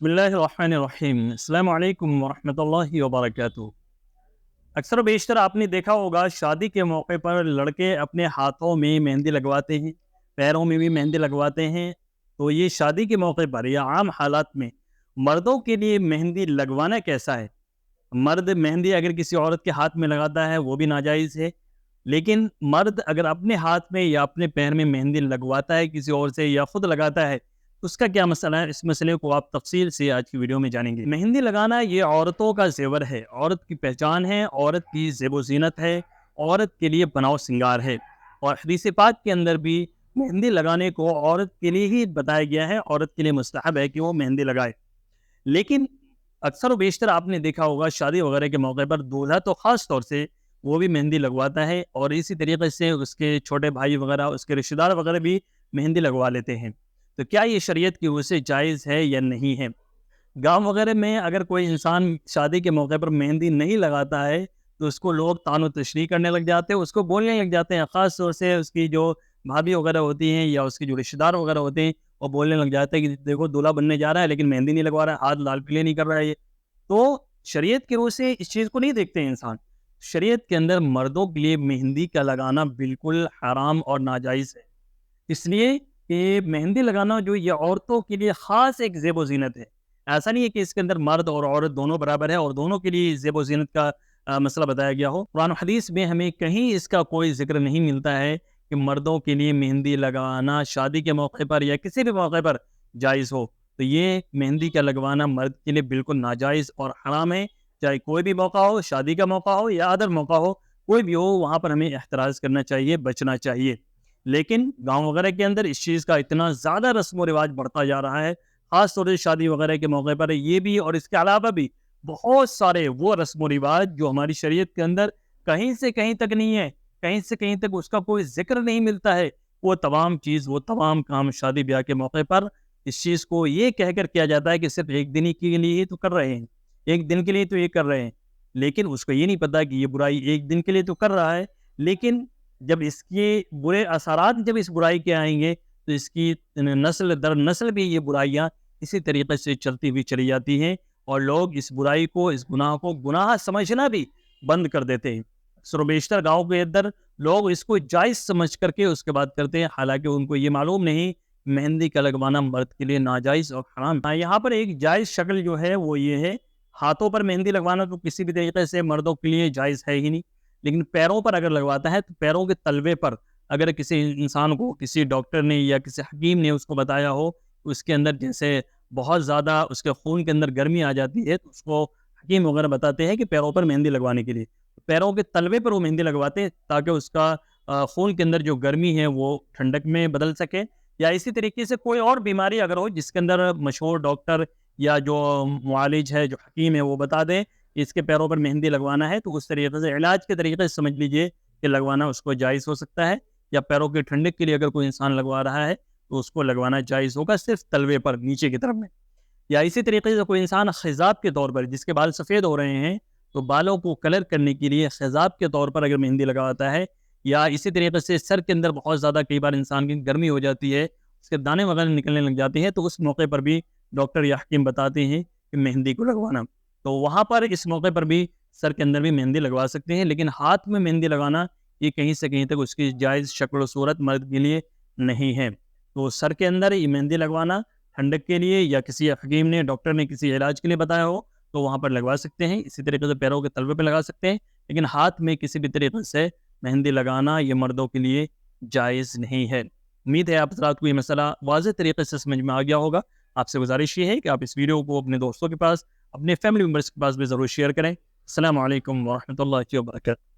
बिस्मिल्लाहिर्रहमानिर्रहीम। अस्सलामु अलैकुम वरहमतुल्लाहि वबरकातुहू। अक्सर बेशतर आपने देखा होगा शादी के मौके पर लड़के अपने हाथों में मेहंदी लगवाते हैं, पैरों में भी मेहंदी लगवाते हैं। तो ये शादी के मौके पर या आम हालात में मर्दों के लिए मेहंदी लगवाना कैसा है? मर्द मेहंदी अगर किसी औरत के हाथ में लगाता है वो भी नाजायज़ है, लेकिन मर्द अगर अपने हाथ में या अपने पैर में मेहंदी लगवाता है किसी और से या खुद लगाता है, तो उसका क्या मसला है? इस मसले को आप तफसील से आज की वीडियो में जानेंगे। मेहंदी लगाना ये औरतों का ज़ेवर है, औरत की पहचान है, औरत की ज़ेब ज़ीनत है, औरत के लिए बनाव सिंगार है। और हदीस पाक के अंदर भी मेहंदी लगाने को औरत के लिए ही बताया गया है, औरत के लिए मुस्तहब है कि वो मेहंदी लगाए। लेकिन अक्सर व बेशतर आपने देखा होगा शादी वगैरह के मौके पर दूल्हा तो ख़ास तौर से वो भी मेहंदी लगवाता है, और इसी तरीके से उसके छोटे भाई वगैरह, उसके रिश्तेदार वगैरह भी मेहंदी लगवा लेते हैं। तो क्या ये शरीयत की वजह से जायज़ है या नहीं है? गाँव वगैरह में अगर कोई इंसान शादी के मौके पर मेहंदी नहीं लगाता है, तो उसको लोग तानो-तशरीह करने लग जाते हैं, उसको बोलने लग जाते हैं। ख़ास तौर से उसकी जो भाभी वगैरह होती हैं या उसके जो रिश्तेदार वगैरह होते हैं, वो बोलने लग जाते हैं कि देखो दूल्हा बनने जा रहा है लेकिन मेहंदी नहीं लगवा रहा है, हाथ लाल पीले नहीं कर रहा है ये। तो शरीयत की रूह से इस चीज़ को नहीं देखते हैं इंसान। शरीयत के अंदर मर्दों के लिए मेहंदी का लगाना बिल्कुल हराम और नाजायज़ है। इसलिए कि मेहंदी लगाना जो ये औरतों के लिए ख़ास एक ज़ेब ज़ीनत है। ऐसा नहीं है कि इसके अंदर मर्द और औरत दोनों बराबर है और दोनों के लिए ज़ेब ज़ीनत का मसला बताया गया हो। कुरान हदीस में हमें कहीं इसका कोई ज़िक्र नहीं मिलता है कि मर्दों के लिए मेहंदी लगाना शादी के मौके पर या किसी भी मौके पर जायज़ हो। तो ये मेहंदी का लगवाना मर्द के लिए बिल्कुल नाजायज़ और हराम है। चाहे कोई भी मौका हो, शादी का मौका हो या अदर मौका हो, कोई भी हो, वहाँ पर हमें एहतराज़ करना चाहिए, बचना चाहिए। लेकिन गाँव वगैरह के अंदर इस चीज़ का इतना ज़्यादा रस्म व रिवाज बढ़ता जा रहा है, ख़ास तौर से शादी वगैरह के मौके पर ये भी, और इसके अलावा भी बहुत सारे वो रस्म व रिवाज जो हमारी शरीयत के अंदर कहीं से कहीं तक नहीं है, कहीं से कहीं तक उसका कोई ज़िक्र नहीं मिलता है। वो तमाम चीज़, वो तमाम काम शादी ब्याह के मौके पर इस चीज़ को ये कहकर किया जाता है कि सिर्फ़ एक दिन ही के लिए ही तो कर रहे हैं, एक दिन के लिए तो ये कर रहे हैं। लेकिन उसको ये नहीं पता कि ये बुराई एक दिन के लिए तो कर रहा है, लेकिन जब इसके बुरे असरात जब इस बुराई के आएँगे, तो इसकी नस्ल दर नस्ल भी ये बुराइयाँ इसी तरीके से चलती हुई चली जाती हैं, और लोग इस बुराई को, इस गुनाह को गुनाह समझना भी बंद कर देते हैं। अक्सर बेशतर गाँव के अंदर लोग इसको जायज़ समझ करके उसके बाद करते हैं, हालाँकि उनको ये मालूम नहीं मेहंदी का लगवाना मर्द के लिए नाजायज़ और हराम। यहाँ पर एक जायज़ शक्ल जो है वो ये है, हाथों पर मेहंदी लगवाना तो किसी भी तरीके से मर्दों के लिए जायज़ है ही नहीं। लेकिन पैरों पर अगर लगवाता है तो पैरों के तलवे पर अगर किसी इंसान को किसी डॉक्टर ने या किसी हकीम ने उसको बताया हो, उसके अंदर जैसे बहुत ज़्यादा उसके खून के अंदर गर्मी आ जाती है, तो उसको हकीम वगैरह बताते हैं कि पैरों पर मेहंदी लगवाने के लिए। पैरों के तलवे पर वो मेहंदी लगवाते हैं ताकि उसका खून के अंदर जो गर्मी है वो ठंडक में बदल सके। या इसी तरीके से कोई और बीमारी अगर हो जिसके अंदर मशहूर डॉक्टर या जो मुआलिज है, जो हकीम है, वो बता दें कि इसके पैरों पर मेहंदी लगवाना है, तो उस तरीके से इलाज के तरीके से समझ लीजिए कि लगवाना उसको जायज़ हो सकता है। या पैरों की ठंडक के लिए अगर कोई इंसान लगवा रहा है, तो उसको लगवाना जायज़ होगा सिर्फ़ तलवे पर नीचे की तरफ में। या इसी तरीके से कोई इंसान ख़िज़ाब के तौर पर, जिसके बाल सफ़ेद हो रहे हैं, तो बालों को कलर करने के लिए ख़िज़ाब के तौर पर अगर मेहंदी लगाता है, या इसी तरीके से सर के अंदर बहुत ज़्यादा कई बार इंसान की गर्मी हो जाती है, उसके दाने वगैरह निकलने लग जाते हैं, तो उस मौके पर भी डॉक्टर या हकीम बताते हैं कि मेहंदी को लगवाना। तो वहाँ पर इस मौके पर भी सर के अंदर भी मेहंदी लगवा सकते हैं, लेकिन हाथ में मेहंदी लगाना ये कहीं से कहीं तक उसकी जायज़ शक्ल सूरत मर्द के लिए नहीं है। तो सर के अंदर ये मेहंदी लगवाना ठंडक के लिए, या किसी हकीम ने, डॉक्टर ने किसी इलाज के लिए बताया हो, तो वहाँ पर लगवा सकते हैं। इसी तरीके से पैरों के तलवे पे लगा सकते हैं, लेकिन हाथ में किसी भी तरीके से मेहंदी लगाना ये मर्दों के लिए जायज़ नहीं है। उम्मीद है आप हज़रात को ये मसला वाज़ेह तरीके से समझ में आ गया होगा। आपसे गुज़ारिश ये है कि आप इस वीडियो को अपने दोस्तों के पास, अपने फैमिली मेंबर्स के पास भी ज़रूर शेयर करें। अस्सलामु अलैकुम व रहमतुल्लाहि व बरकातहू।